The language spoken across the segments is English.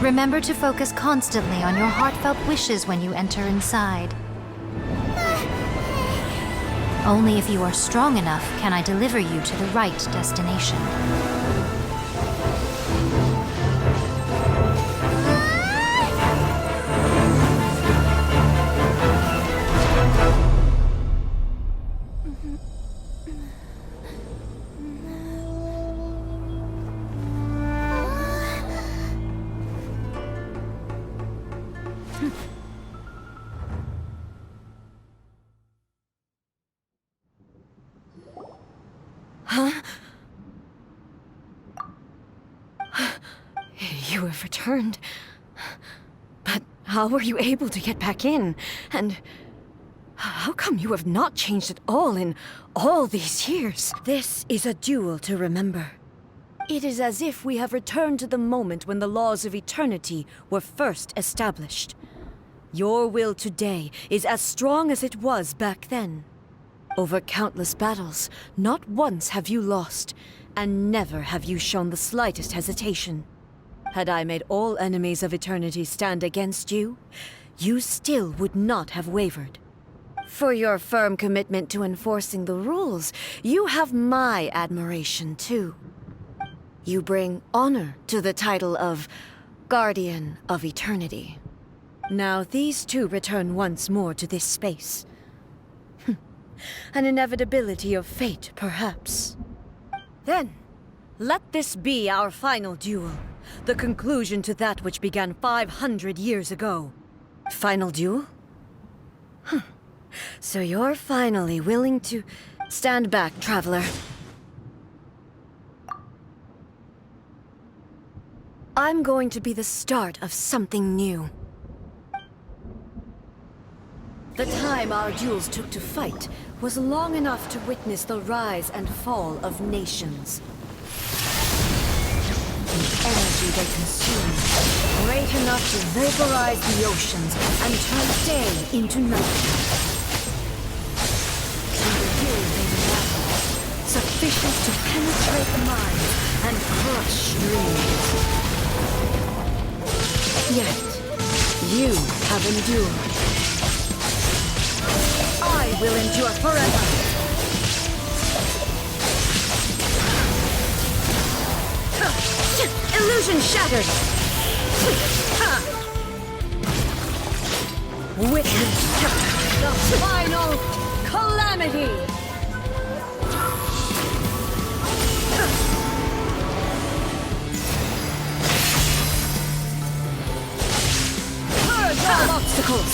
Remember to focus constantly on your heartfelt wishes when you enter inside. Only if you are strong enough can I deliver you to the right destination. You have returned. But how were you able to get back in? And how come you have not changed at all in all these years? This is a duel to remember. It is as if we have returned to the moment when the laws of eternity were first established. Your will today is as strong as it was back then. Over countless battles, not once have you lost, and never have you shown the slightest hesitation. Had I made all enemies of eternity stand against you, you still would not have wavered. For your firm commitment to enforcing the rules, you have my admiration too. You bring honor to the title of Guardian of Eternity. Now these two return once more to this space. An inevitability of fate, perhaps. Then, let this be our final duel. The conclusion to that which began 500 years ago. Final duel? So you're finally willing to stand back, traveler. I'm going to be the start of something new. The time our duels took to fight was long enough to witness the rise and fall of nations. The energy they consumed, great enough to vaporize the oceans and turn day into night. And the will they rattled, sufficient to penetrate the mind and crush dreams. Yet, you have endured. I will endure forever. Illusion shattered! Witness the final calamity! Purge all obstacles!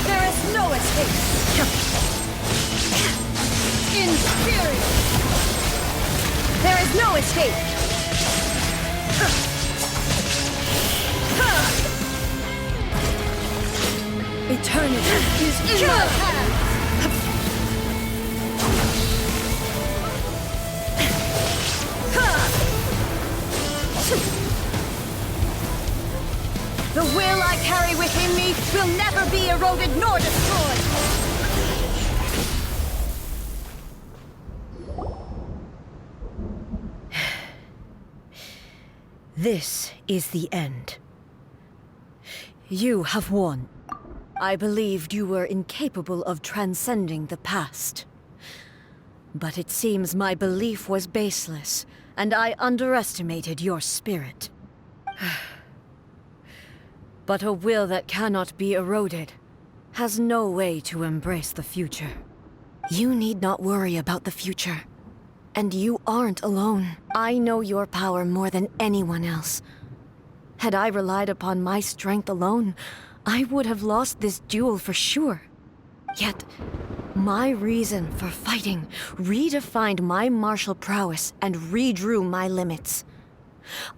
There is no escape! Inferior! There is no escape! Eternity is in my hands! The will I carry within me will never be eroded nor destroyed! This is the end. You have won. I believed you were incapable of transcending the past. But it seems my belief was baseless, and I underestimated your spirit. But a will that cannot be eroded has no way to embrace the future. You need not worry about the future. And you aren't alone. I know your power more than anyone else. Had I relied upon my strength alone, I would have lost this duel for sure. Yet, my reason for fighting redefined my martial prowess and redrew my limits.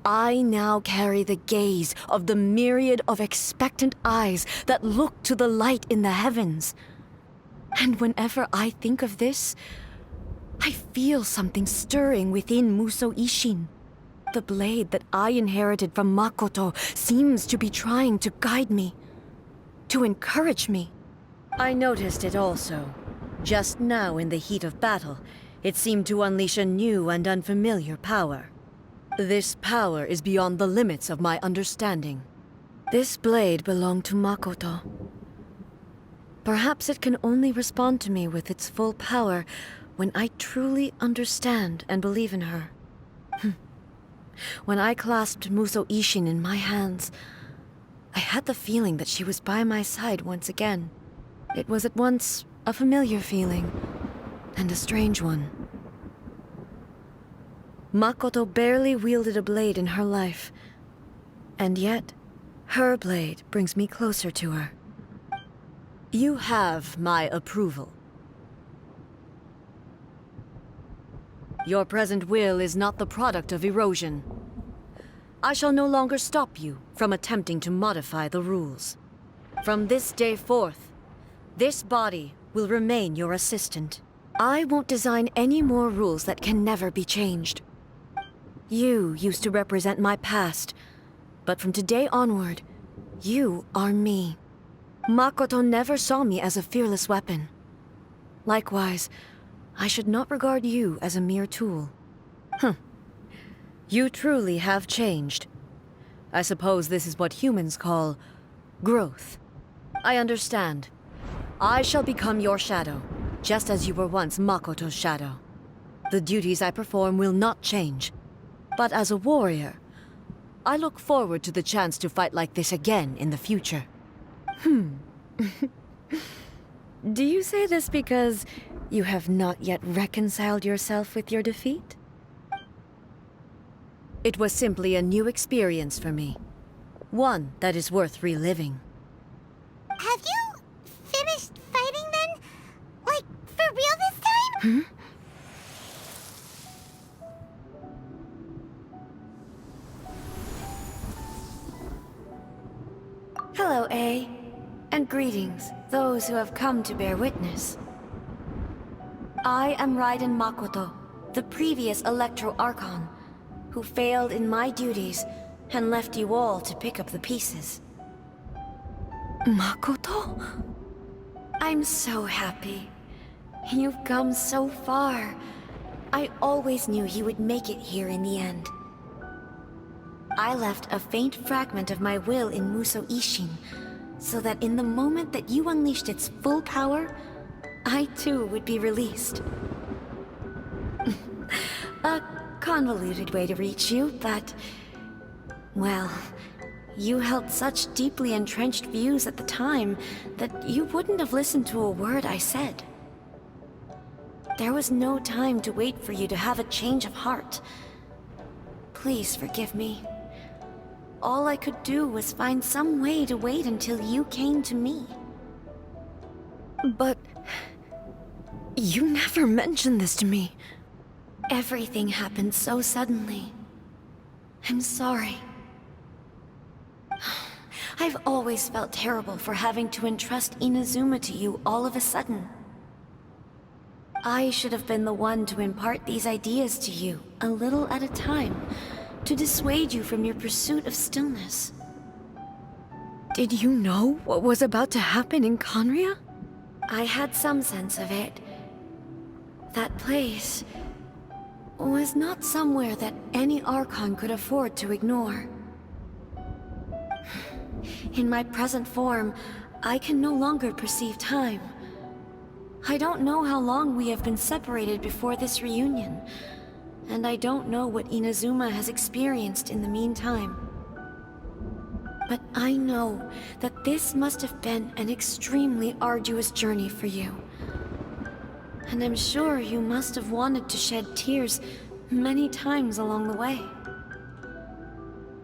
I now carry the gaze of the myriad of expectant eyes that look to the light in the heavens. And whenever I think of this, I feel something stirring within Musou Ishin. The blade that I inherited from Makoto seems to be trying to guide me, to encourage me. I noticed it also. Just now in the heat of battle, it seemed to unleash a new and unfamiliar power. This power is beyond the limits of my understanding. This blade belonged to Makoto. Perhaps it can only respond to me with its full power when I truly understand and believe in her. When I clasped Musou Ishin in my hands, I had the feeling that she was by my side once again. It was at once a familiar feeling and a strange one. Makoto barely wielded a blade in her life, and yet her blade brings me closer to her. You have my approval. Your present will is not the product of erosion. I shall no longer stop you from attempting to modify the rules. From this day forth, this body will remain your assistant. I won't design any more rules that can never be changed. You used to represent my past, but from today onward, you are me. Makoto never saw me as a fearless weapon. Likewise, I should not regard you as a mere tool. You truly have changed. I suppose this is what humans call growth. I understand. I shall become your shadow, just as you were once Makoto's shadow. The duties I perform will not change. But as a warrior, I look forward to the chance to fight like this again in the future. Do you say this because you have not yet reconciled yourself with your defeat? It was simply a new experience for me. One that is worth reliving. Have you finished fighting then? Like, for real this time? Hello, A. And greetings, those who have come to bear witness. I am Raiden Makoto, the previous Electro Archon, who failed in my duties and left you all to pick up the pieces. Makoto? I'm so happy. You've come so far. I always knew you would make it here in the end. I left a faint fragment of my will in Musou Ishin, so that in the moment that you unleashed its full power, I too would be released. A convoluted way to reach you, but... well, you held such deeply entrenched views at the time that you wouldn't have listened to a word I said. There was no time to wait for you to have a change of heart. Please forgive me. All I could do was find some way to wait until you came to me. But... you never mentioned this to me. Everything happened so suddenly. I'm sorry. I've always felt terrible for having to entrust Inazuma to you all of a sudden. I should have been the one to impart these ideas to you, a little at a time, to dissuade you from your pursuit of stillness. Did you know what was about to happen in Conria? I had some sense of it. That place was not somewhere that any Archon could afford to ignore. In my present form, I can no longer perceive time. I don't know how long we have been separated before this reunion, and I don't know what Inazuma has experienced in the meantime. But I know that this must have been an extremely arduous journey for you. And I'm sure you must have wanted to shed tears many times along the way.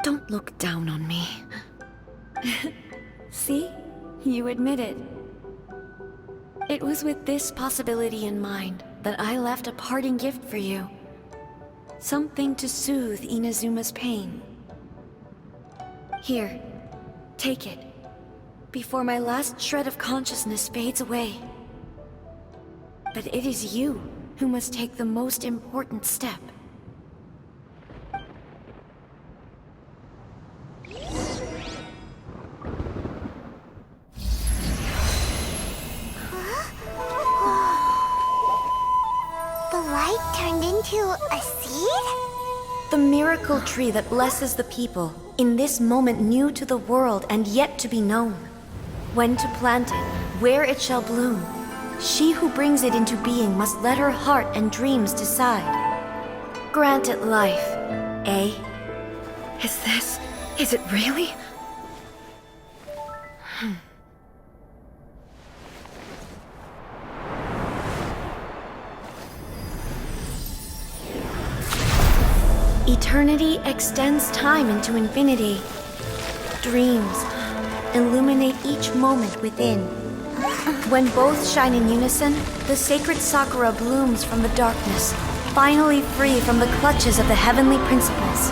Don't look down on me. See? You admit it. It was with this possibility in mind that I left a parting gift for you. Something to soothe Inazuma's pain. Here, take it, before my last shred of consciousness fades away. But it is you who must take the most important step. The light turned into a seed? The miracle tree that blesses the people, in this moment new to the world and yet to be known. When to plant it, where it shall bloom. She who brings it into being must let her heart and dreams decide. Grant it life, eh? Is it really? Eternity extends time into infinity. Dreams illuminate each moment within. When both shine in unison, the sacred Sakura blooms from the darkness, finally free from the clutches of the heavenly principles.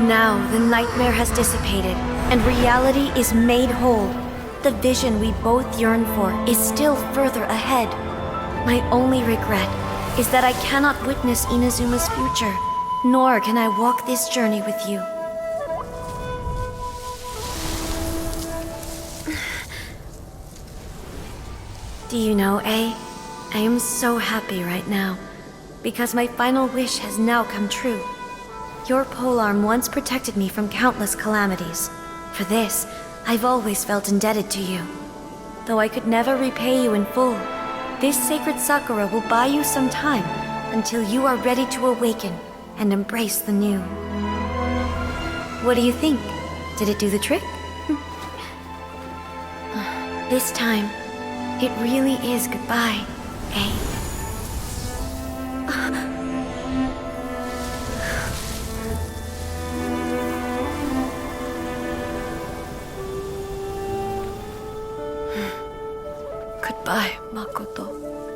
Now the nightmare has dissipated, and reality is made whole. The vision we both yearn for is still further ahead. My only regret is that I cannot witness Inazuma's future, nor can I walk this journey with you. Do you know, I am so happy right now, because my final wish has now come true. Your polearm once protected me from countless calamities. For this, I've always felt indebted to you. Though I could never repay you in full, this sacred Sakura will buy you some time until you are ready to awaken and embrace the new. What do you think? Did it do the trick? This time, it really is goodbye, eh? Goodbye, Makoto.